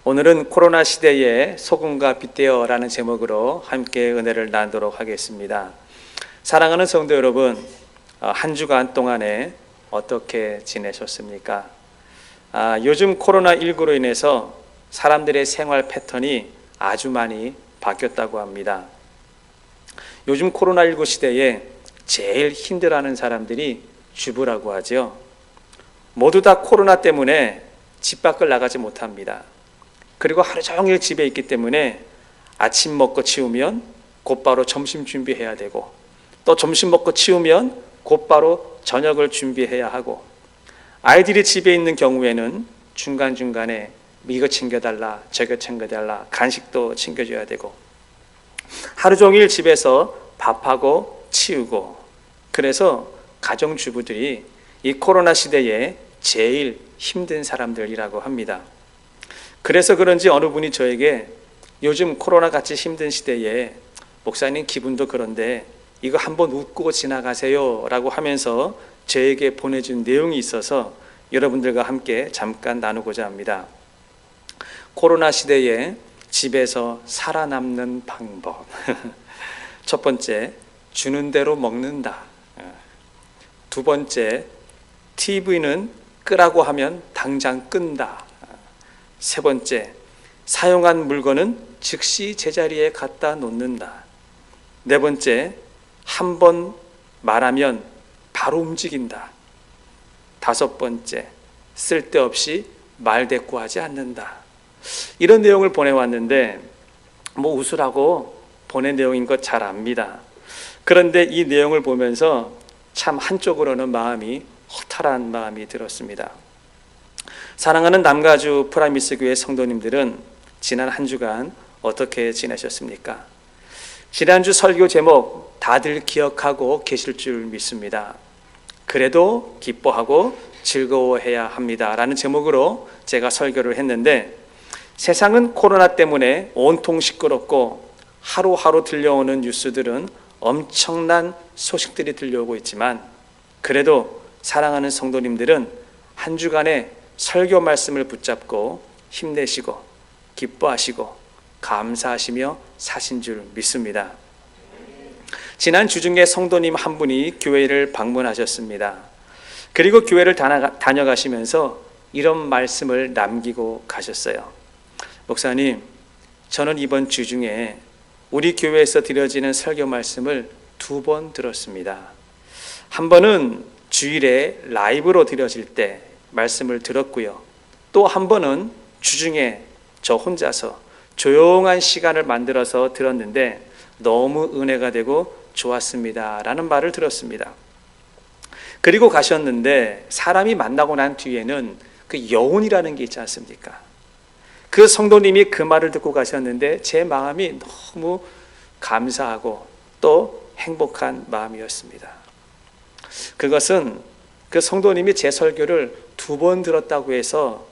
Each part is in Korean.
오늘은 코로나 시대에 소금과 빗대어라는 제목으로 함께 은혜를 나누도록 하겠습니다. 사랑하는 성도 여러분, 한 주간 동안에 어떻게 지내셨습니까? 요즘 코로나19로 인해서 사람들의 생활 패턴이 아주 많이 바뀌었다고 합니다. 요즘 코로나19 시대에 제일 힘들어하는 사람들이 주부라고 하죠. 모두 다 코로나 때문에 집 밖을 나가지 못합니다. 그리고 하루 종일 집에 있기 때문에 아침 먹고 치우면 곧바로 점심 준비해야 되고, 또 점심 먹고 치우면 곧바로 저녁을 준비해야 하고, 아이들이 집에 있는 경우에는 중간중간에 이거 챙겨달라, 저거 챙겨달라, 간식도 챙겨줘야 되고, 하루 종일 집에서 밥하고 치우고, 그래서 가정주부들이 이 코로나 시대에 제일 힘든 사람들이라고 합니다. 그래서 그런지 어느 분이 저에게 요즘 코로나 같이 힘든 시대에 목사님 기분도 그런데 이거 한번 웃고 지나가세요 라고 하면서 저에게 보내준 내용이 있어서 여러분들과 함께 잠깐 나누고자 합니다. 코로나 시대에 집에서 살아남는 방법. 첫 번째, 주는 대로 먹는다. 두 번째, TV는 끄라고 하면 당장 끈다. 세 번째, 사용한 물건은 즉시 제자리에 갖다 놓는다. 네 번째, 한 번 말하면 바로 움직인다. 다섯 번째, 쓸데없이 말대꾸하지 않는다. 이런 내용을 보내왔는데 웃으라고 보낸 내용인 것 잘 압니다. 그런데 이 내용을 보면서 참 한쪽으로는 마음이 허탈한 마음이 들었습니다. 사랑하는 남가주 프라미스 교회 성도님들은 지난 한 주간 어떻게 지내셨습니까? 지난주 설교 제목 다들 기억하고 계실 줄 믿습니다. 그래도 기뻐하고 즐거워해야 합니다 라는 제목으로 제가 설교를 했는데, 세상은 코로나 때문에 온통 시끄럽고 하루하루 들려오는 뉴스들은 엄청난 소식들이 들려오고 있지만, 그래도 사랑하는 성도님들은 한 주간의 설교 말씀을 붙잡고 힘내시고 기뻐하시고 감사하시며 사신 줄 믿습니다. 지난 주중에 성도님 한 분이 교회를 방문하셨습니다. 그리고 교회를 다녀가시면서 이런 말씀을 남기고 가셨어요. 목사님, 저는 이번 주중에 우리 교회에서 드려지는 설교 말씀을 2번 들었습니다. 한 번은 주일에 라이브로 드려질 때 말씀을 들었고요. 또 한 번은 주중에 저 혼자서 조용한 시간을 만들어서 들었는데 너무 은혜가 되고 좋았습니다 라는 말을 들었습니다. 그리고 가셨는데 사람이 만나고 난 뒤에는 그 여운이라는 게 있지 않습니까? 그 성도님이 그 말을 듣고 가셨는데 제 마음이 너무 감사하고 또 행복한 마음이었습니다. 그것은 그 성도님이 제 설교를 2번 들었다고 해서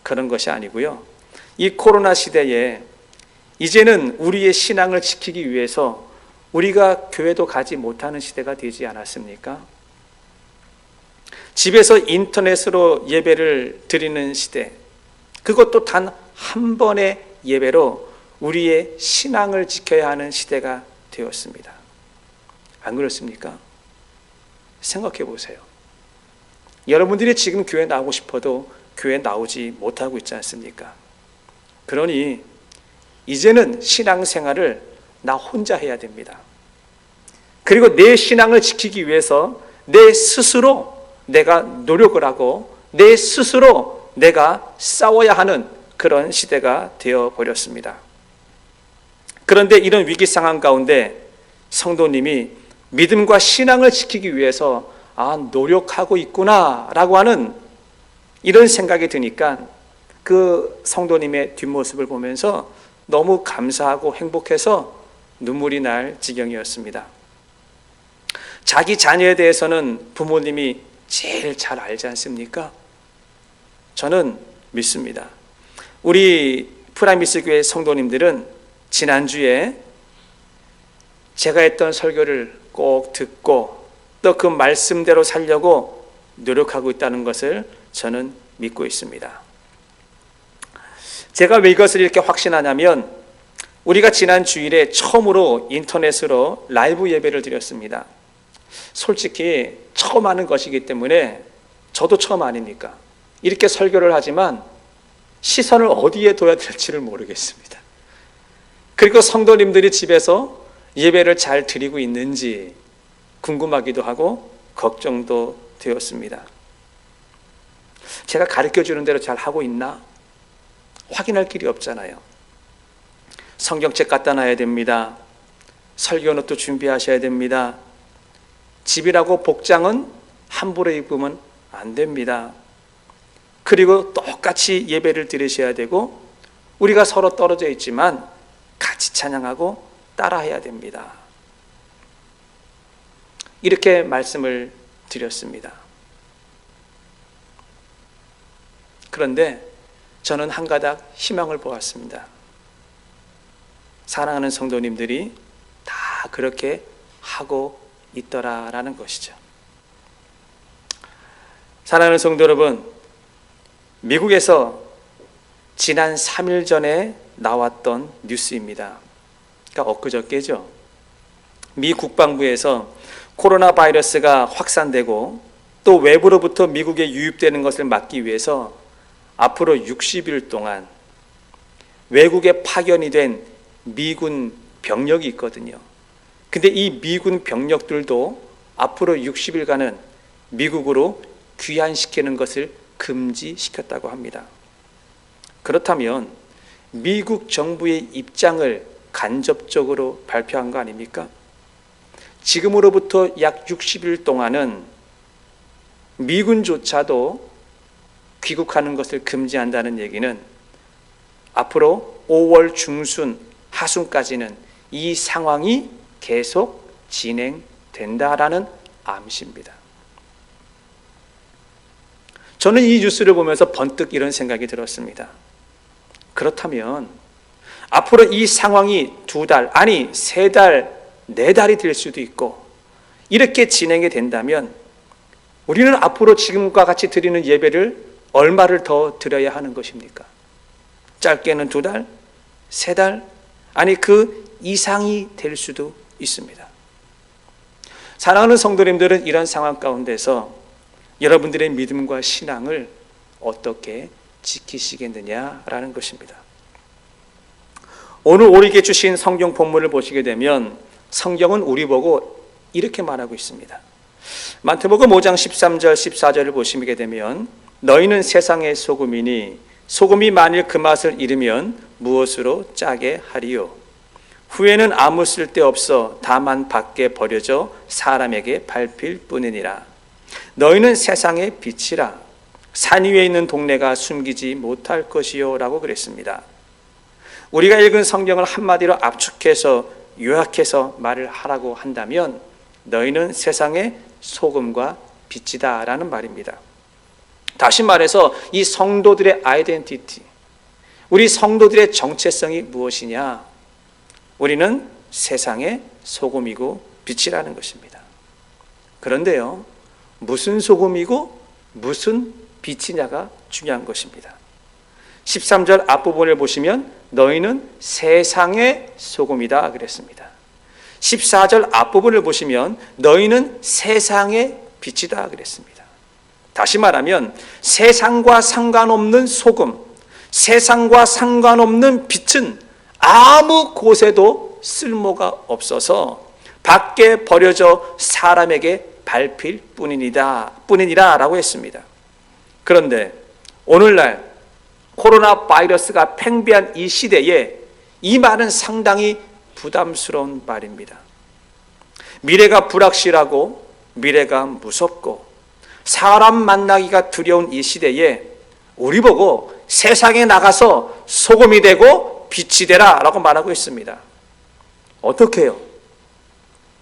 그런 것이 아니고요. 이 코로나 시대에 이제는 우리의 신앙을 지키기 위해서 우리가 교회도 가지 못하는 시대가 되지 않았습니까? 집에서 인터넷으로 예배를 드리는 시대, 그것도 단 한 번의 예배로 우리의 신앙을 지켜야 하는 시대가 되었습니다. 안 그렇습니까? 생각해 보세요. 여러분들이 지금 교회 나오고 싶어도 교회 나오지 못하고 있지 않습니까? 그러니 이제는 신앙생활을 나 혼자 해야 됩니다. 그리고 내 신앙을 지키기 위해서 내 스스로 내가 노력을 하고 내 스스로 내가 싸워야 하는 그런 시대가 되어버렸습니다. 그런데 이런 위기 상황 가운데 성도님이 믿음과 신앙을 지키기 위해서 노력하고 있구나 라고 하는 이런 생각이 드니까 그 성도님의 뒷모습을 보면서 너무 감사하고 행복해서 눈물이 날 지경이었습니다. 자기 자녀에 대해서는 부모님이 제일 잘 알지 않습니까? 저는 믿습니다. 우리 프라미스 교회 성도님들은 지난주에 제가 했던 설교를 꼭 듣고 또 그 말씀대로 살려고 노력하고 있다는 것을 저는 믿고 있습니다. 제가 왜 이것을 이렇게 확신하냐면 우리가 지난 주일에 처음으로 인터넷으로 라이브 예배를 드렸습니다. 솔직히 처음 하는 것이기 때문에 저도 처음 아닙니까? 이렇게 설교를 하지만 시선을 어디에 둬야 될지를 모르겠습니다. 그리고 성도님들이 집에서 예배를 잘 드리고 있는지 궁금하기도 하고 걱정도 되었습니다. 제가 가르쳐주는 대로 잘 하고 있나? 확인할 길이 없잖아요. 성경책 갖다 놔야 됩니다. 설교노트 준비하셔야 됩니다. 집이라고 복장은 함부로 입으면 안 됩니다. 그리고 똑같이 예배를 드리셔야 되고 우리가 서로 떨어져 있지만 같이 찬양하고 따라해야 됩니다. 이렇게 말씀을 드렸습니다. 그런데 저는 한 가닥 희망을 보았습니다. 사랑하는 성도님들이 다 그렇게 하고 있더라라는 것이죠. 사랑하는 성도 여러분, 미국에서 지난 3일 전에 나왔던 뉴스입니다. 그러니까 엊그저께죠. 미 국방부에서 코로나 바이러스가 확산되고 또 외부로부터 미국에 유입되는 것을 막기 위해서 앞으로 60일 동안 외국에 파견이 된 미군 병력이 있거든요. 근데 이 미군 병력들도 앞으로 60일간은 미국으로 귀환시키는 것을 금지시켰다고 합니다. 그렇다면 미국 정부의 입장을 간접적으로 발표한 거 아닙니까? 지금으로부터 약 60일 동안은 미군조차도 귀국하는 것을 금지한다는 얘기는 앞으로 5월 중순, 하순까지는 이 상황이 계속 진행된다라는 암시입니다. 저는 이 뉴스를 보면서 번뜩 이런 생각이 들었습니다. 그렇다면 앞으로 이 상황이 2달, 아니 3달, 4달이 될 수도 있고 이렇게 진행이 된다면 우리는 앞으로 지금과 같이 드리는 예배를 얼마를 더 드려야 하는 것입니까? 짧게는 2달, 3달, 아니 그 이상이 될 수도 있습니다. 사랑하는 성도님들은 이런 상황 가운데서 여러분들의 믿음과 신앙을 어떻게 지키시겠느냐라는 것입니다. 오늘 우리에게 주신 성경 본문을 보시게 되면 성경은 우리 보고 이렇게 말하고 있습니다. 마태복음 5장 13절 14절을 보시게 되면 너희는 세상의 소금이니 소금이 만일 그 맛을 잃으면 무엇으로 짜게 하리요? 후에는 아무 쓸데없어 다만 밖에 버려져 사람에게 밟힐 뿐이니라. 너희는 세상의 빛이라. 산 위에 있는 동네가 숨기지 못할 것이요 라고 그랬습니다. 우리가 읽은 성경을 한마디로 압축해서 요약해서 말을 하라고 한다면 너희는 세상의 소금과 빛이다 라는 말입니다. 다시 말해서 이 성도들의 아이덴티티, 우리 성도들의 정체성이 무엇이냐? 우리는 세상의 소금이고 빛이라는 것입니다. 그런데요, 무슨 소금이고 무슨 빛이냐가 중요한 것입니다. 13절 앞부분을 보시면 너희는 세상의 소금이다 그랬습니다. 14절 앞부분을 보시면 너희는 세상의 빛이다 그랬습니다. 다시 말하면 세상과 상관없는 소금, 세상과 상관없는 빛은 아무 곳에도 쓸모가 없어서 밖에 버려져 사람에게 밟힐 뿐이니라 라고 했습니다. 그런데 오늘날 코로나 바이러스가 팽배한 이 시대에 이 말은 상당히 부담스러운 말입니다. 미래가 불확실하고 미래가 무섭고 사람 만나기가 두려운 이 시대에 우리 보고 세상에 나가서 소금이 되고 빛이 되라 라고 말하고 있습니다. 어떻게 해요?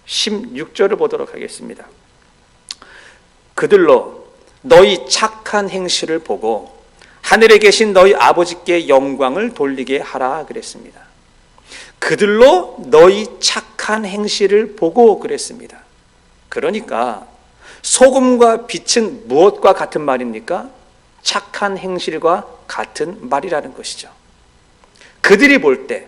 16절을 보도록 하겠습니다. 그들로 너희 착한 행실을 보고 하늘에 계신 너희 아버지께 영광을 돌리게 하라 그랬습니다. 그들로 너희 착한 행실을 보고 그랬습니다. 그러니까 소금과 빛은 무엇과 같은 말입니까? 착한 행실과 같은 말이라는 것이죠. 그들이 볼 때,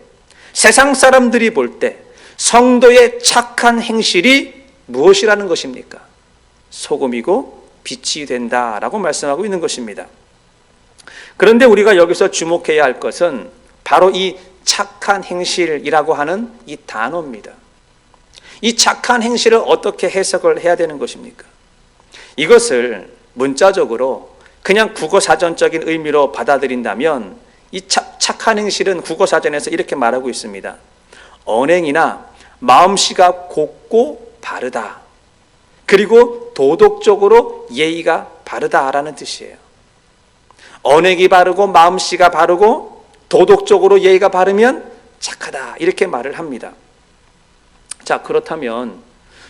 세상 사람들이 볼 때 성도의 착한 행실이 무엇이라는 것입니까? 소금이고 빛이 된다라고 말씀하고 있는 것입니다. 그런데 우리가 여기서 주목해야 할 것은 바로 이 착한 행실이라고 하는 이 단어입니다. 이 착한 행실을 어떻게 해석을 해야 되는 것입니까? 이것을 문자적으로 그냥 국어사전적인 의미로 받아들인다면 이 착한 행실은 국어사전에서 이렇게 말하고 있습니다. 언행이나 마음씨가 곱고 바르다. 그리고 도덕적으로 예의가 바르다라는 뜻이에요. 언행이 바르고 마음씨가 바르고 도덕적으로 예의가 바르면 착하다 이렇게 말을 합니다. 자, 그렇다면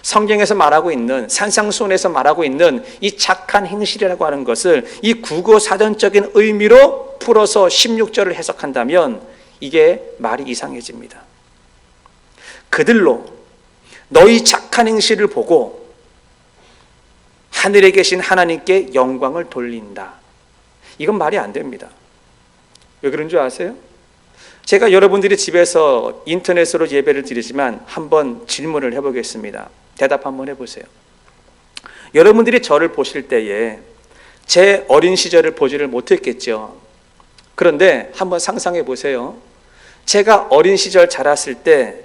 성경에서 말하고 있는, 산상수훈에서 말하고 있는 이 착한 행실이라고 하는 것을 이 국어사전적인 의미로 풀어서 16절을 해석한다면 이게 말이 이상해집니다. 그들로 너희 착한 행실을 보고 하늘에 계신 하나님께 영광을 돌린다. 이건 말이 안 됩니다. 왜 그런 줄 아세요? 제가 여러분들이 집에서 인터넷으로 예배를 드리지만 한번 질문을 해보겠습니다. 대답 한번 해보세요. 여러분들이 저를 보실 때에 제 어린 시절을 보지를 못했겠죠. 그런데 한번 상상해 보세요. 제가 어린 시절 자랐을 때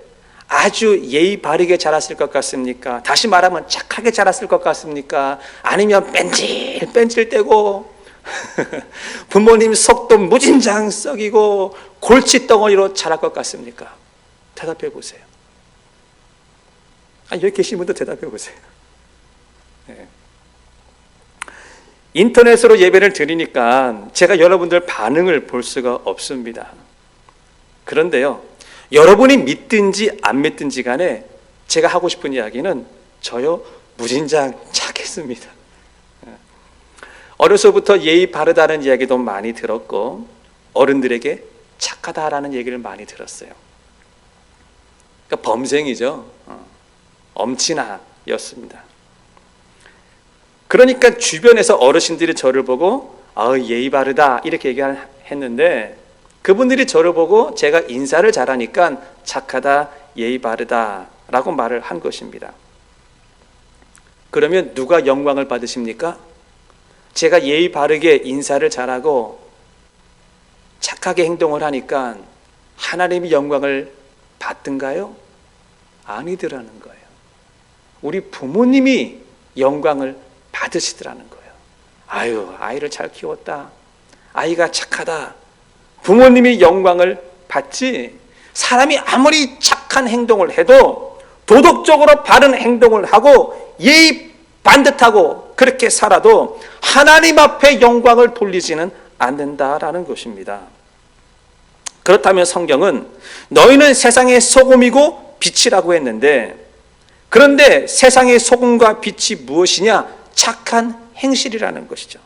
아주 예의 바르게 자랐을 것 같습니까? 다시 말하면 착하게 자랐을 것 같습니까? 아니면 뺀질뺀질대고 부모님 속도 무진장 썩이고 골칫덩어리로 자랄 것 같습니까? 대답해 보세요. 여기 계신 분도 대답해 보세요. 네. 인터넷으로 예배를 드리니까 제가 여러분들 반응을 볼 수가 없습니다. 그런데요, 여러분이 믿든지 안 믿든지 간에 제가 하고 싶은 이야기는 저요 무진장 착했습니다. 어려서부터 예의 바르다는 이야기도 많이 들었고 어른들에게 착하다라는 얘기를 많이 들었어요. 그러니까 범생이죠. 엄친아였습니다. 그러니까 주변에서 어르신들이 저를 보고 예의 바르다 이렇게 얘기했는데 그분들이 저를 보고 제가 인사를 잘하니까 착하다, 예의 바르다 라고 말을 한 것입니다. 그러면 누가 영광을 받으십니까? 제가 예의 바르게 인사를 잘하고 착하게 행동을 하니까 하나님이 영광을 받든가요? 아니더라는 거예요. 우리 부모님이 영광을 받으시더라는 거예요. 아이를 잘 키웠다. 아이가 착하다. 부모님이 영광을 받지, 사람이 아무리 착한 행동을 해도 도덕적으로 바른 행동을 하고 예의 반듯하고 그렇게 살아도 하나님 앞에 영광을 돌리지는 않는다라는 것입니다. 그렇다면 성경은 너희는 세상의 소금이고 빛이라고 했는데, 그런데 세상의 소금과 빛이 무엇이냐? 착한 행실이라는 것이죠.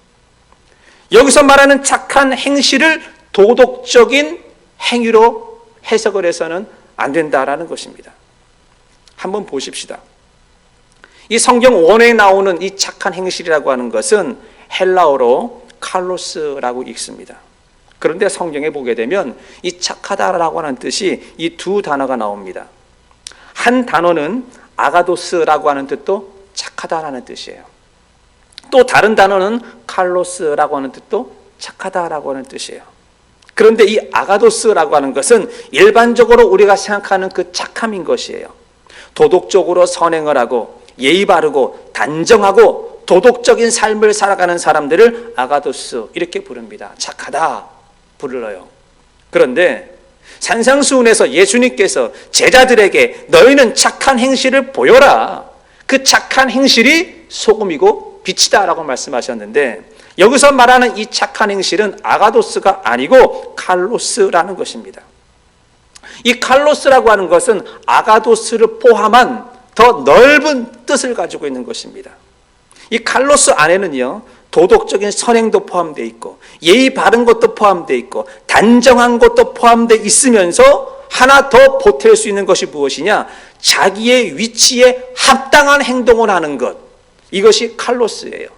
여기서 말하는 착한 행실을 도덕적인 행위로 해석을 해서는 안 된다라는 것입니다. 한번 보십시다. 이 성경 원어에 나오는 이 착한 행실이라고 하는 것은 헬라어로 칼로스라고 읽습니다. 그런데 성경에 보게 되면 이 착하다라고 하는 뜻이 이 두 단어가 나옵니다. 한 단어는 아가도스라고 하는 뜻도 착하다라는 뜻이에요. 또 다른 단어는 칼로스라고 하는 뜻도 착하다라고 하는 뜻이에요. 그런데 이 아가도스라고 하는 것은 일반적으로 우리가 생각하는 그 착함인 것이에요. 도덕적으로 선행을 하고 예의 바르고 단정하고 도덕적인 삶을 살아가는 사람들을 아가도스 이렇게 부릅니다. 착하다 불러요. 그런데 산상수훈에서 예수님께서 제자들에게 너희는 착한 행실을 보여라. 그 착한 행실이 소금이고 빛이다라고 말씀하셨는데, 여기서 말하는 이 착한 행실은 아가도스가 아니고 칼로스라는 것입니다. 이 칼로스라고 하는 것은 아가도스를 포함한 더 넓은 뜻을 가지고 있는 것입니다. 이 칼로스 안에는요, 도덕적인 선행도 포함되어 있고 예의 바른 것도 포함되어 있고 단정한 것도 포함되어 있으면서 하나 더 보탤 수 있는 것이 무엇이냐? 자기의 위치에 합당한 행동을 하는 것, 이것이 칼로스예요.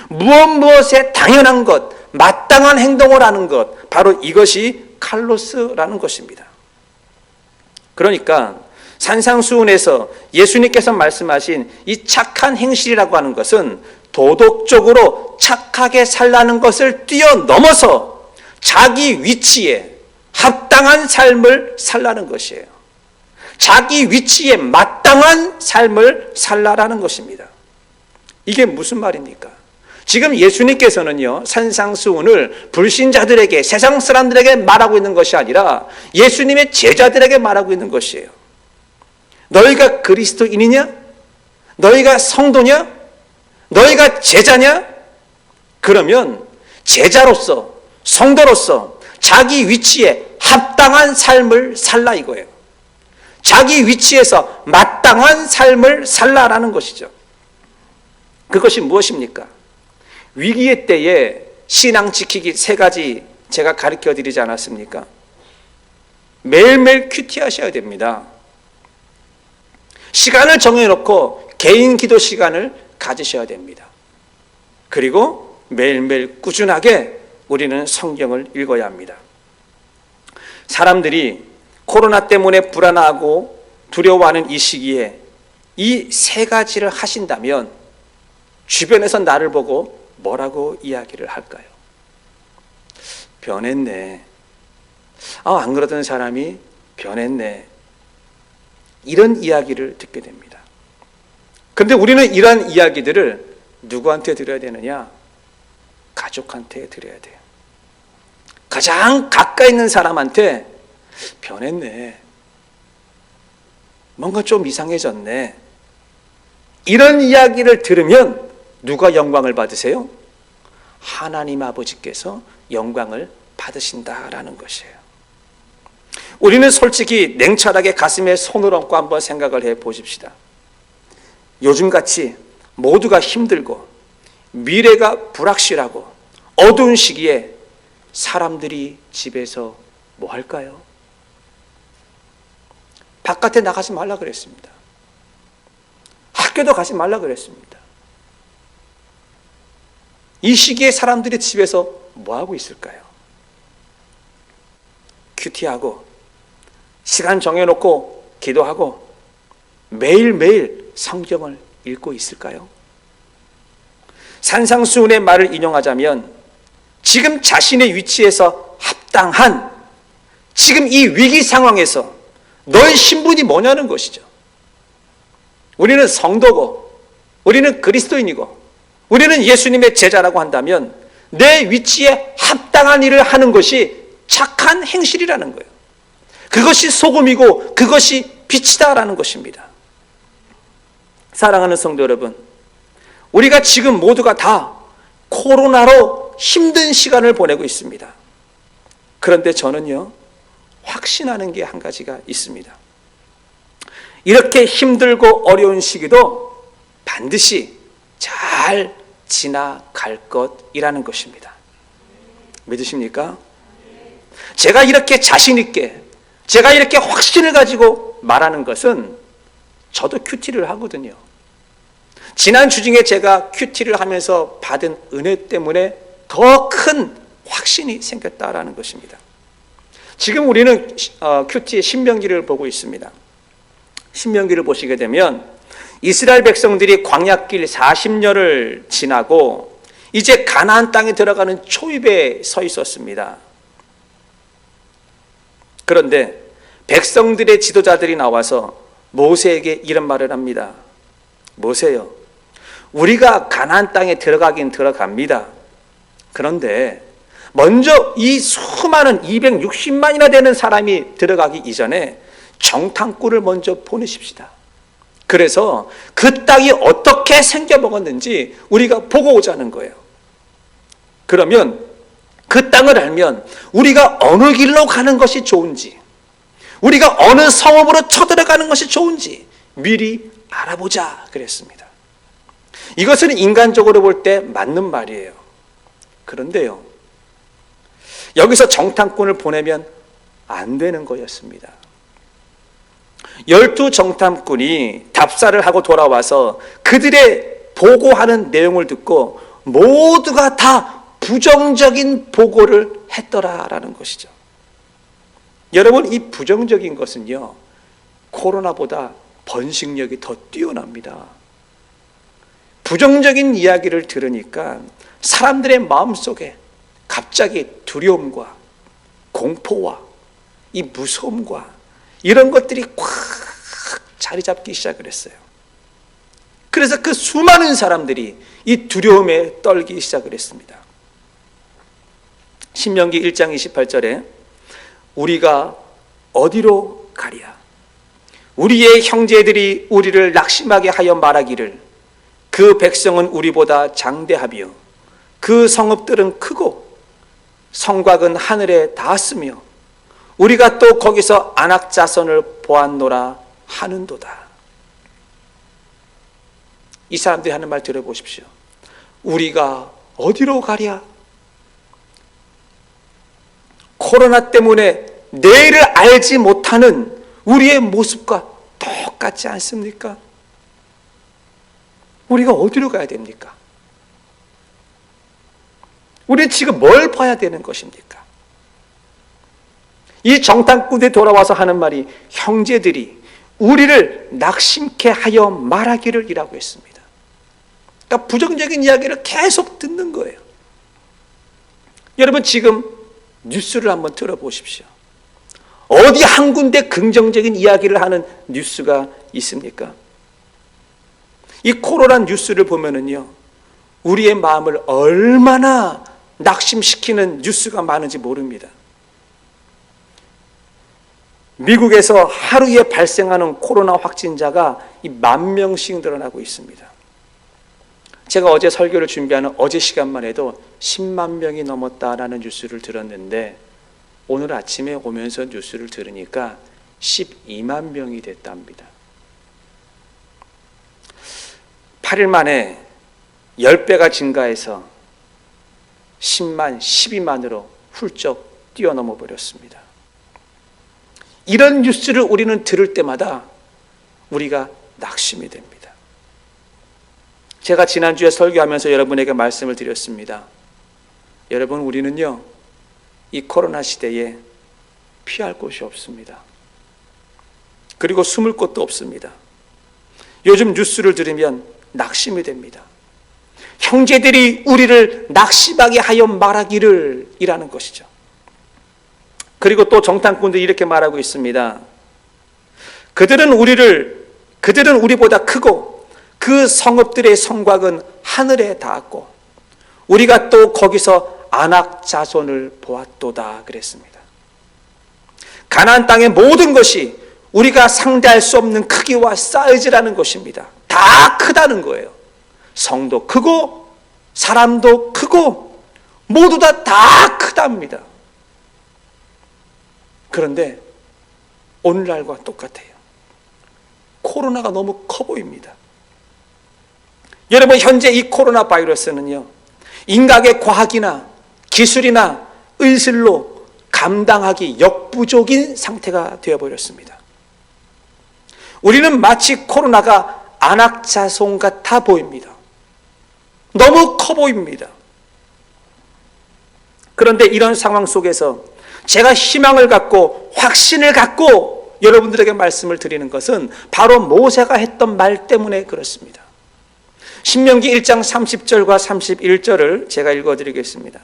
무엇에 당연한 것, 마땅한 행동을 하는 것, 바로 이것이 칼로스라는 것입니다. 그러니까 산상수훈에서 예수님께서 말씀하신 이 착한 행실이라고 하는 것은 도덕적으로 착하게 살라는 것을 뛰어넘어서 자기 위치에 합당한 삶을 살라는 것이에요. 자기 위치에 마땅한 삶을 살라라는 것입니다. 이게 무슨 말입니까? 지금 예수님께서는요, 산상수훈을 불신자들에게, 세상 사람들에게 말하고 있는 것이 아니라 예수님의 제자들에게 말하고 있는 것이에요. 너희가 그리스도인이냐? 너희가 성도냐? 너희가 제자냐? 그러면 제자로서, 성도로서 자기 위치에 합당한 삶을 살라 이거예요. 자기 위치에서 마땅한 삶을 살라라는 것이죠. 그것이 무엇입니까? 위기의 때에 신앙 지키기 3가지 제가 가르쳐 드리지 않았습니까? 매일매일 큐티하셔야 됩니다. 시간을 정해놓고 개인 기도 시간을 가지셔야 됩니다. 그리고 매일매일 꾸준하게 우리는 성경을 읽어야 합니다. 사람들이 코로나 때문에 불안하고 두려워하는 이 시기에 이 3가지를 하신다면 주변에서 나를 보고 뭐라고 이야기를 할까요? 변했네. 안 그러던 사람이 변했네. 이런 이야기를 듣게 됩니다. 그런데 우리는 이런 이야기들을 누구한테 들어야 되느냐? 가족한테 들어야 돼요. 가장 가까이 있는 사람한테 변했네. 뭔가 좀 이상해졌네. 이런 이야기를 들으면 누가 영광을 받으세요? 하나님 아버지께서 영광을 받으신다라는 것이에요. 우리는 솔직히 냉철하게 가슴에 손을 얹고 한번 생각을 해 보십시다. 요즘같이 모두가 힘들고 미래가 불확실하고 어두운 시기에 사람들이 집에서 뭐 할까요? 바깥에 나가지 말라 그랬습니다. 학교도 가지 말라 그랬습니다. 이 시기에 사람들이 집에서 뭐 하고 있을까요? 큐티하고 시간 정해놓고 기도하고 매일매일 성경을 읽고 있을까요? 산상수훈의 말을 인용하자면 지금 자신의 위치에서 합당한 지금 이 위기 상황에서 너의 신분이 뭐냐는 것이죠. 우리는 성도고 우리는 그리스도인이고 우리는 예수님의 제자라고 한다면 내 위치에 합당한 일을 하는 것이 착한 행실이라는 거예요. 그것이 소금이고 그것이 빛이다라는 것입니다. 사랑하는 성도 여러분, 우리가 지금 모두가 다 코로나로 힘든 시간을 보내고 있습니다. 그런데 저는요, 확신하는 게 한 가지가 있습니다. 이렇게 힘들고 어려운 시기도 반드시 잘 지나갈 것이라는 것입니다. 믿으십니까? 제가 이렇게 자신 있게, 제가 이렇게 확신을 가지고 말하는 것은 저도 큐티를 하거든요. 지난 주 중에 제가 큐티를 하면서 받은 은혜 때문에 더 큰 확신이 생겼다라는 것입니다. 지금 우리는 큐티의 신명기를 보고 있습니다. 신명기를 보시게 되면 이스라엘 백성들이 광야길 40년을 지나고 이제 가나안 땅에 들어가는 초입에 서 있었습니다. 그런데 백성들의 지도자들이 나와서 모세에게 이런 말을 합니다. 모세요, 우리가 가나안 땅에 들어가긴 들어갑니다. 그런데 먼저 이 수많은 260만이나 되는 사람이 들어가기 이전에 정탐꾼을 먼저 보내십시다. 그래서 그 땅이 어떻게 생겨먹었는지 우리가 보고 오자는 거예요. 그러면 그 땅을 알면 우리가 어느 길로 가는 것이 좋은지, 우리가 어느 성읍으로 쳐들어가는 것이 좋은지 미리 알아보자 그랬습니다. 이것은 인간적으로 볼 때 맞는 말이에요. 그런데요, 여기서 정탐꾼을 보내면 안 되는 거였습니다. 12 정탐꾼이 답사를 하고 돌아와서 그들의 보고하는 내용을 듣고 모두가 다 부정적인 보고를 했더라라는 것이죠. 여러분, 이 부정적인 것은요, 코로나보다 번식력이 더 뛰어납니다. 부정적인 이야기를 들으니까 사람들의 마음속에 갑자기 두려움과 공포와 이 무서움과 이런 것들이 꽉 자리 잡기 시작을 했어요. 그래서 그 수많은 사람들이 이 두려움에 떨기 시작을 했습니다. 신명기 1장 28절에 우리가 어디로 가랴? 우리의 형제들이 우리를 낙심하게 하여 말하기를 그 백성은 우리보다 장대하며 그 성읍들은 크고 성곽은 하늘에 닿았으며 우리가 또 거기서 안악자손을 보았노라 하는도다. 이 사람들이 하는 말 들어보십시오. 우리가 어디로 가랴? 코로나 때문에 내일을 알지 못하는 우리의 모습과 똑같지 않습니까? 우리가 어디로 가야 됩니까? 우리는 지금 뭘 봐야 되는 것입니까? 이 정탐꾼들이 돌아와서 하는 말이 형제들이 우리를 낙심케 하여 말하기를 이라고 했습니다. 그러니까 부정적인 이야기를 계속 듣는 거예요. 여러분, 지금 뉴스를 한번 들어보십시오. 어디 한 군데 긍정적인 이야기를 하는 뉴스가 있습니까? 이 코로나 뉴스를 보면은요, 우리의 마음을 얼마나 낙심시키는 뉴스가 많은지 모릅니다. 미국에서 하루에 발생하는 코로나 확진자가 10,000명씩 늘어나고 있습니다. 제가 어제 설교를 준비하는 어제 시간만 해도 10만 명이 넘었다라는 뉴스를 들었는데 오늘 아침에 오면서 뉴스를 들으니까 12만 명이 됐답니다. 8일 만에 10배가 증가해서 10만, 12만으로 훌쩍 뛰어넘어 버렸습니다. 이런 뉴스를 우리는 들을 때마다 우리가 낙심이 됩니다. 제가 지난주에 설교하면서 여러분에게 말씀을 드렸습니다. 여러분, 우리는요, 이 코로나 시대에 피할 곳이 없습니다. 그리고 숨을 곳도 없습니다. 요즘 뉴스를 들으면 낙심이 됩니다. 형제들이 우리를 낙심하게 하여 말하기를 이라는 것이죠. 그리고 또 정탐꾼들이 이렇게 말하고 있습니다. 그들은 우리보다 크고 그 성읍들의 성곽은 하늘에 닿았고 우리가 또 거기서 안악 자손을 보았도다 그랬습니다. 가나안 땅의 모든 것이 우리가 상대할 수 없는 크기와 사이즈라는 것입니다. 다 크다는 거예요. 성도 크고 사람도 크고 모두 다 크답니다. 그런데 오늘날과 똑같아요. 코로나가 너무 커 보입니다. 여러분, 현재 이 코로나 바이러스는요, 인간의 과학이나 기술이나 의술로 감당하기 역부족인 상태가 되어버렸습니다. 우리는 마치 코로나가 안악자손 같아 보입니다. 너무 커 보입니다. 그런데 이런 상황 속에서 제가 희망을 갖고 확신을 갖고 여러분들에게 말씀을 드리는 것은 바로 모세가 했던 말 때문에 그렇습니다. 신명기 1장 30절과 31절을 제가 읽어드리겠습니다.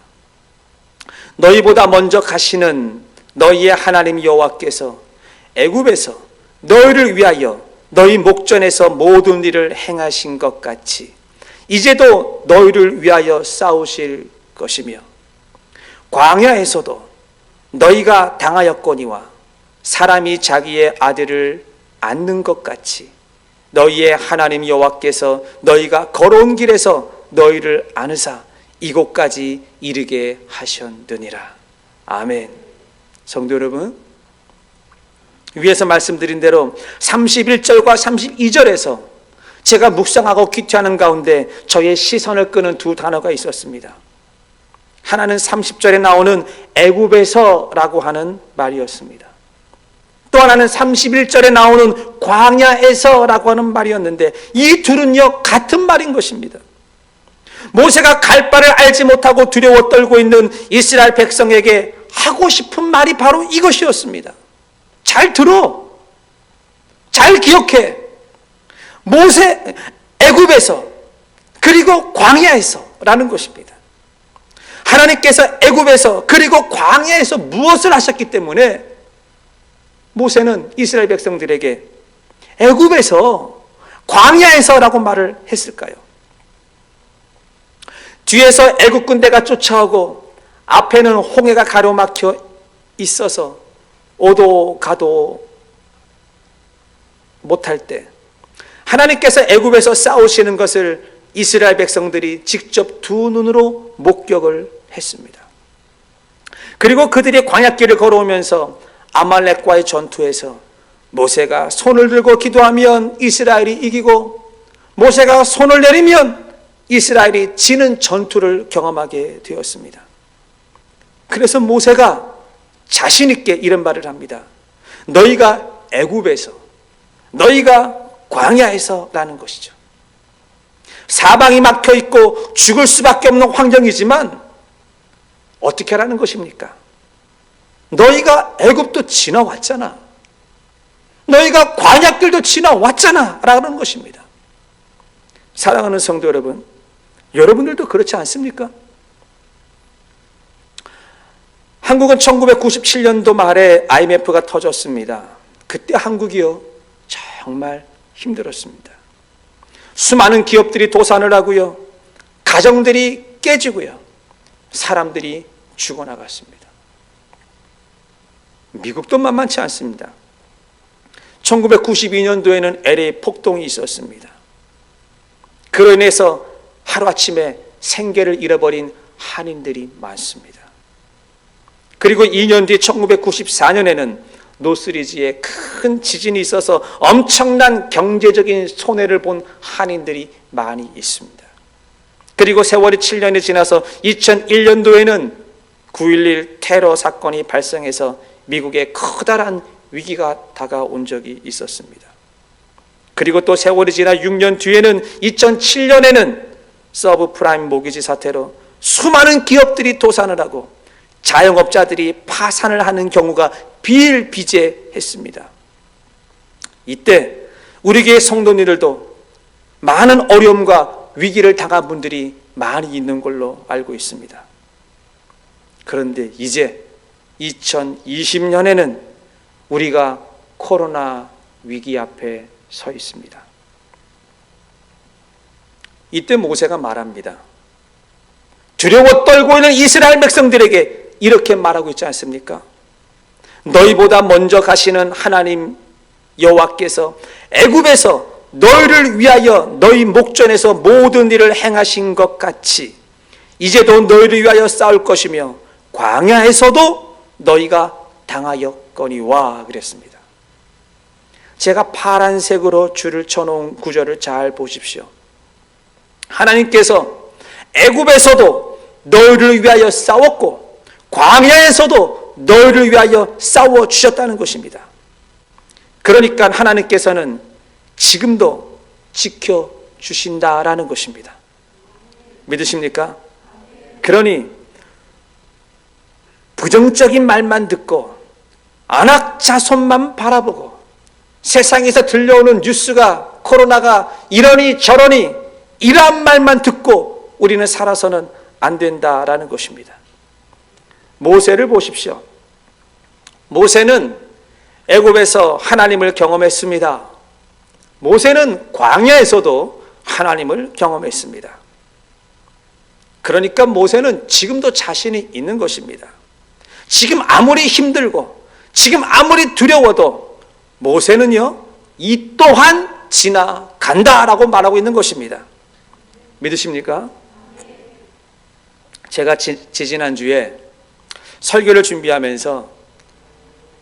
너희보다 먼저 가시는 너희의 하나님 여호와께서 애굽에서 너희를 위하여 너희 목전에서 모든 일을 행하신 것 같이 이제도 너희를 위하여 싸우실 것이며 광야에서도 너희가 당하였거니와 사람이 자기의 아들을 안는 것 같이 너희의 하나님 여호와께서 너희가 걸어온 길에서 너희를 안으사 이곳까지 이르게 하셨느니라. 아멘. 성도 여러분, 위에서 말씀드린 대로 31절과 32절에서 제가 묵상하고 기도하는 가운데 저의 시선을 끄는 두 단어가 있었습니다. 하나는 30절에 나오는 애굽에서라고 하는 말이었습니다. 또 하나는 31절에 나오는 광야에서라고 하는 말이었는데 이 둘은요, 같은 말인 것입니다. 모세가 갈 바를 알지 못하고 두려워 떨고 있는 이스라엘 백성에게 하고 싶은 말이 바로 이것이었습니다. 잘 들어. 잘 기억해. 모세, 애굽에서 그리고 광야에서라는 것입니다. 하나님께서 애굽에서 그리고 광야에서 무엇을 하셨기 때문에 모세는 이스라엘 백성들에게 애굽에서 광야에서라고 말을 했을까요? 뒤에서 애굽 군대가 쫓아오고 앞에는 홍해가 가로막혀 있어서 오도 가도 못할 때 하나님께서 애굽에서 싸우시는 것을 이스라엘 백성들이 직접 두 눈으로 목격을 했습니다. 그리고 그들이 광야길을 걸어오면서 아말렉과의 전투에서 모세가 손을 들고 기도하면 이스라엘이 이기고 모세가 손을 내리면 이스라엘이 지는 전투를 경험하게 되었습니다. 그래서 모세가 자신 있게 이런 말을 합니다. 너희가 애굽에서, 너희가 광야에서라는 것이죠. 사방이 막혀 있고 죽을 수밖에 없는 환경이지만 어떻게 하라는 것입니까? 너희가 애굽도 지나왔잖아. 너희가 광야길도 지나왔잖아 라는 것입니다. 사랑하는 성도 여러분, 여러분들도 그렇지 않습니까? 한국은 1997년도 말에 IMF가 터졌습니다. 그때 한국이요 정말 힘들었습니다. 수많은 기업들이 도산을 하고요, 가정들이 깨지고요, 사람들이 죽어나갔습니다. 미국도 만만치 않습니다. 1992년도에는 LA 폭동이 있었습니다. 그로 인해서 하루아침에 생계를 잃어버린 한인들이 많습니다. 그리고 2년 뒤 1994년에는 노스리지에 큰 지진이 있어서 엄청난 경제적인 손해를 본 한인들이 많이 있습니다. 그리고 세월이 7년이 지나서 2001년도에는 9.11 테러 사건이 발생해서 미국에 커다란 위기가 다가온 적이 있었습니다. 그리고 또 세월이 지나 6년 뒤에는 2007년에는 서브프라임 모기지 사태로 수많은 기업들이 도산을 하고 자영업자들이 파산을 하는 경우가 비일비재했습니다. 이때 우리 교회 성도님들도 많은 어려움과 위기를 당한 분들이 많이 있는 걸로 알고 있습니다. 그런데 이제 2020년에는 우리가 코로나 위기 앞에 서 있습니다. 이때 모세가 말합니다. 두려워 떨고 있는 이스라엘 백성들에게 이렇게 말하고 있지 않습니까? 너희보다 먼저 가시는 하나님 여호와께서 애굽에서 너희를 위하여 너희 목전에서 모든 일을 행하신 것 같이 이제도 너희를 위하여 싸울 것이며 광야에서도 너희가 당하였거니와 그랬습니다. 제가 파란색으로 줄을 쳐놓은 구절을 잘 보십시오. 하나님께서 애굽에서도 너희를 위하여 싸웠고 광야에서도 너희를 위하여 싸워주셨다는 것입니다. 그러니까 하나님께서는 지금도 지켜주신다라는 것입니다. 믿으십니까? 그러니 부정적인 말만 듣고 안악자손만 바라보고 세상에서 들려오는 뉴스가 코로나가 이러니 저러니 이러한 말만 듣고 우리는 살아서는 안 된다라는 것입니다. 모세를 보십시오. 모세는 애굽에서 하나님을 경험했습니다. 모세는 광야에서도 하나님을 경험했습니다. 그러니까 모세는 지금도 자신이 있는 것입니다. 지금 아무리 힘들고 지금 아무리 두려워도 모세는요 이 또한 지나간다라고 말하고 있는 것입니다. 믿으십니까? 제가 지지난주에 설교를 준비하면서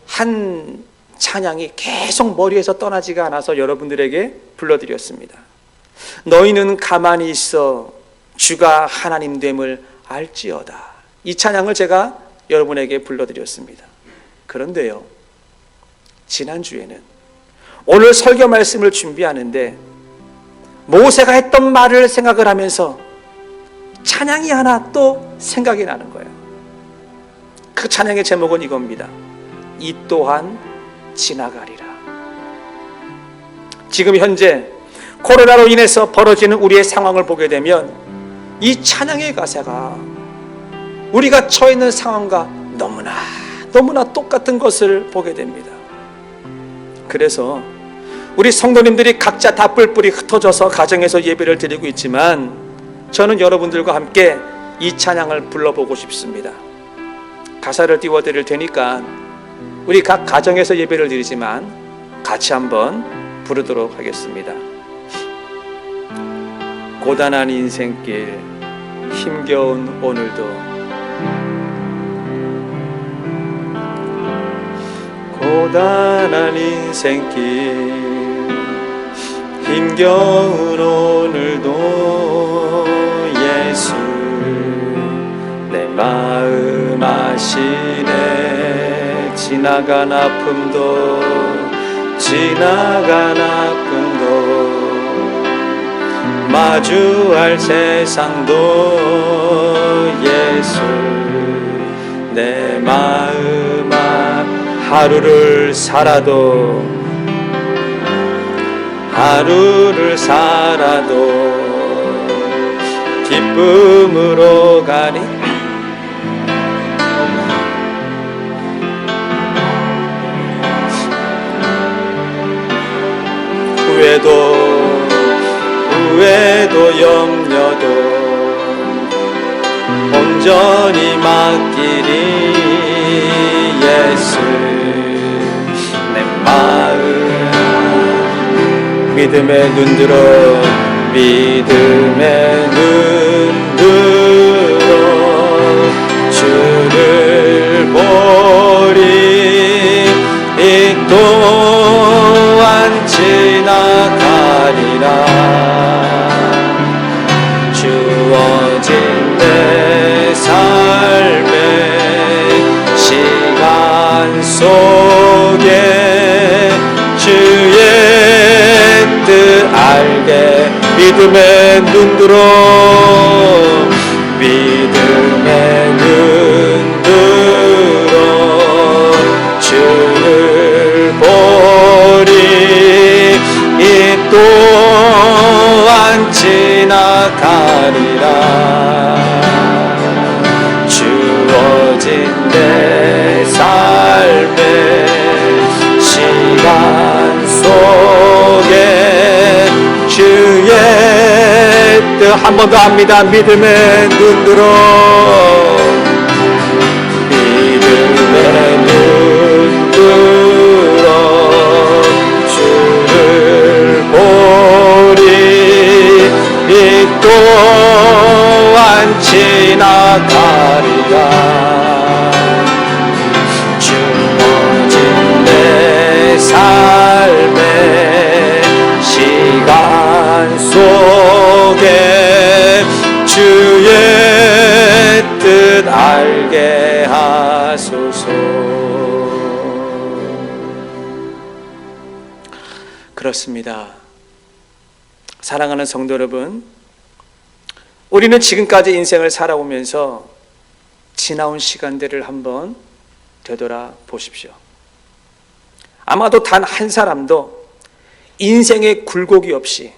한 찬양이 계속 머리에서 떠나지가 않아서 여러분들에게 불러드렸습니다. 너희는 가만히 있어 주가 하나님 됨을 알지어다. 이 찬양을 제가 여러분에게 불러드렸습니다. 그런데요, 지난주에는 오늘 설교 말씀을 준비하는데 모세가 했던 말을 생각을 하면서 찬양이 하나 또 생각이 나는 거예요. 그 찬양의 제목은 이겁니다. 이 또한 지나가리라. 지금 현재 코로나로 인해서 벌어지는 우리의 상황을 보게 되면 이 찬양의 가사가 우리가 처해 있는 상황과 너무나 똑같은 것을 보게 됩니다. 그래서 우리 성도님들이 각자 다 뿔뿔이 흩어져서 가정에서 예배를 드리고 있지만 저는 여러분들과 함께 이 찬양을 불러보고 싶습니다. 가사를 띄워드릴 테니까 우리 각 가정에서 예배를 드리지만 같이 한번 부르도록 하겠습니다. 고단한 인생길 힘겨운 오늘도 고단한 인생길 힘겨운 오늘도 예수 내 마음 아시네. 지나간 아픔도 마주할 세상도 예수 내 마음 하루를 살아도 기쁨으로 가니 후회도 염려도 온전히 맡기리. 예수 내 마음 믿음의 눈 들어 주를 보리. 이 또한 지나가리라. 주어진 내 삶의 시간 속에 주의 뜻 알게 믿음의 눈 들어 주를 보리. 이 또한 지나가리라. 주어진 내 삶의 시간 속에 주의 뜻 한 번 더 합니다. 믿음의 눈 들어 주를 보리. 이 또한 지나가리라. 주어진 내 삶의 시간 속에 주의 뜻 알게 하소서. 그렇습니다. 사랑하는 성도 여러분, 우리는 지금까지 인생을 살아오면서 지나온 시간들을 한번 되돌아 보십시오. 아마도 단 한 사람도 인생의 굴곡이 없이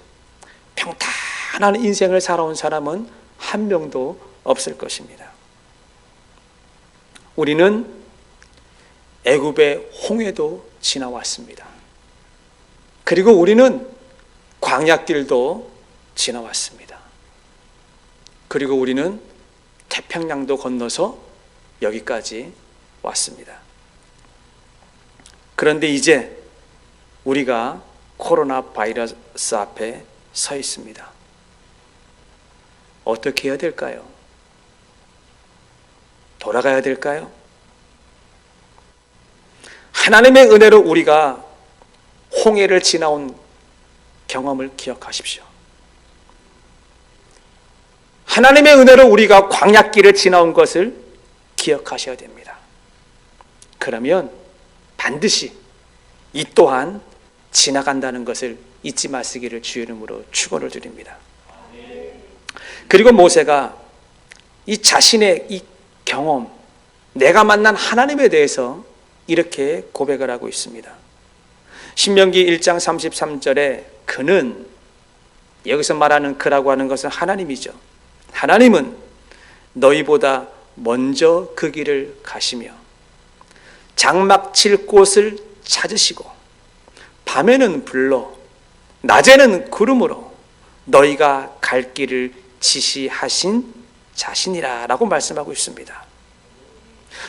평탄한 인생을 살아온 사람은 한 명도 없을 것입니다. 우리는 애굽의 홍해도 지나왔습니다. 그리고 우리는 광야길도 지나왔습니다. 그리고 우리는 태평양도 건너서 여기까지 왔습니다. 그런데 이제 우리가 코로나 바이러스 앞에 서 있습니다. 어떻게 해야 될까요? 돌아가야 될까요? 하나님의 은혜로 우리가 홍해를 지나온 경험을 기억하십시오. 하나님의 은혜로 우리가 광야길을 지나온 것을 기억하셔야 됩니다. 그러면 반드시 이 또한 지나간다는 것을 잊지 마시기를 주의 이름으로 축원을 드립니다. 그리고 모세가 이 자신의 이 경험, 내가 만난 하나님에 대해서 이렇게 고백을 하고 있습니다. 신명기 1장 33절에 그는, 여기서 말하는 그라고 하는 것은 하나님이죠. 하나님은 너희보다 먼저 그 길을 가시며 장막 칠 곳을 찾으시고 밤에는 불로 낮에는 구름으로 너희가 갈 길을 지시하신 자신이라 라고 말씀하고 있습니다.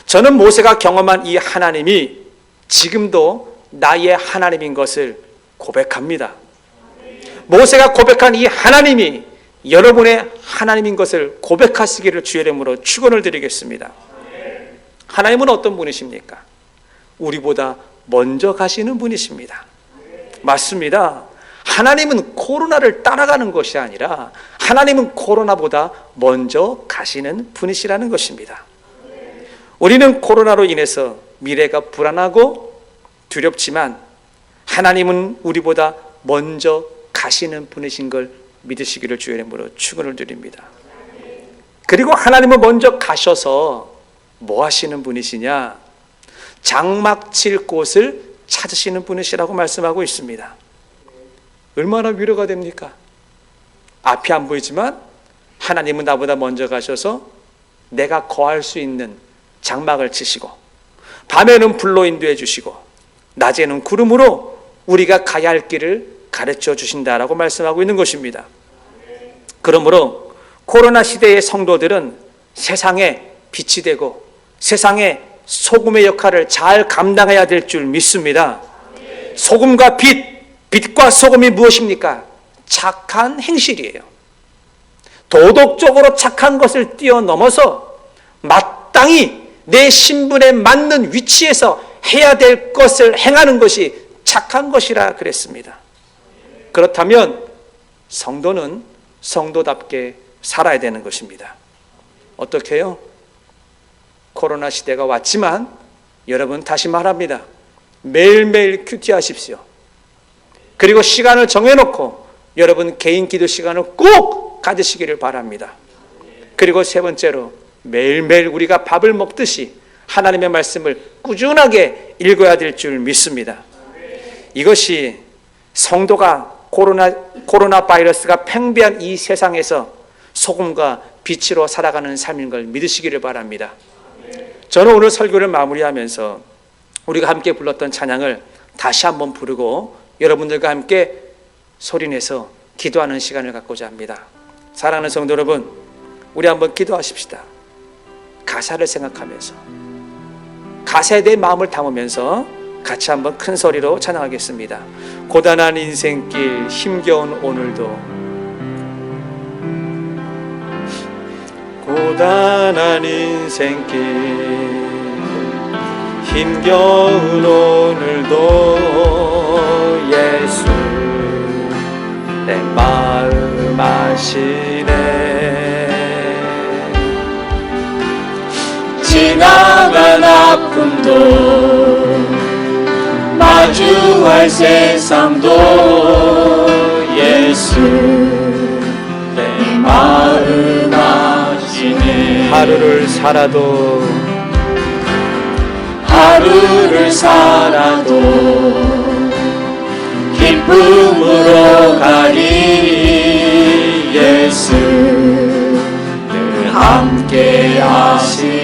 저는 모세가 경험한 이 하나님이 지금도 나의 하나님인 것을 고백합니다. 모세가 고백한 이 하나님이 여러분의 하나님인 것을 고백하시기를 주의 이름으로 축원을 드리겠습니다. 하나님은 어떤 분이십니까? 우리보다 먼저 가시는 분이십니다. 맞습니다. 하나님은 코로나를 따라가는 것이 아니라 하나님은 코로나보다 먼저 가시는 분이시라는 것입니다. 우리는 코로나로 인해서 미래가 불안하고 두렵지만 하나님은 우리보다 먼저 가시는 분이신 걸 믿으시기를 주의 이름으로 축원을 드립니다. 그리고 하나님은 먼저 가셔서 뭐 하시는 분이시냐? 장막 칠 곳을 찾으시는 분이시라고 말씀하고 있습니다. 얼마나 위로가 됩니까? 앞이 안 보이지만 하나님은 나보다 먼저 가셔서 내가 거할 수 있는 장막을 치시고 밤에는 불로 인도해 주시고 낮에는 구름으로 우리가 가야 할 길을 가르쳐 주신다라고 말씀하고 있는 것입니다. 그러므로 코로나 시대의 성도들은 세상에 빛이 되고 세상에 소금의 역할을 잘 감당해야 될 줄 믿습니다. 소금과 빛과 소금이 무엇입니까? 착한 행실이에요. 도덕적으로 착한 것을 뛰어넘어서 마땅히 내 신분에 맞는 위치에서 해야 될 것을 행하는 것이 착한 것이라 그랬습니다. 그렇다면 성도는 성도답게 살아야 되는 것입니다. 어떻게 해요? 코로나 시대가 왔지만 여러분 다시 말합니다. 매일매일 큐티하십시오. 그리고 시간을 정해놓고 여러분 개인 기도 시간을 꼭 가지시기를 바랍니다. 그리고 세 번째로 매일매일 우리가 밥을 먹듯이 하나님의 말씀을 꾸준하게 읽어야 될 줄 믿습니다. 이것이 성도가 코로나 바이러스가 팽배한 이 세상에서 소금과 빛으로 살아가는 삶인 걸 믿으시기를 바랍니다. 저는 오늘 설교를 마무리하면서 우리가 함께 불렀던 찬양을 다시 한번 부르고 여러분들과 함께 소리내서 기도하는 시간을 갖고자 합니다. 사랑하는 성도 여러분, 우리 한번 기도하십시다. 가사를 생각하면서 가사에 대해 마음을 담으면서 같이 한번 큰 소리로 찬양하겠습니다. 고단한 인생길 힘겨운 오늘도, 고단한 인생길 힘겨운 오늘도 예수 내 마음 아시네. 지나간 아픔도 마주할 세상도 예수 내 마음 아시네. 하루를 살아도 기쁨으로 가리 예수 늘 함께 하시네.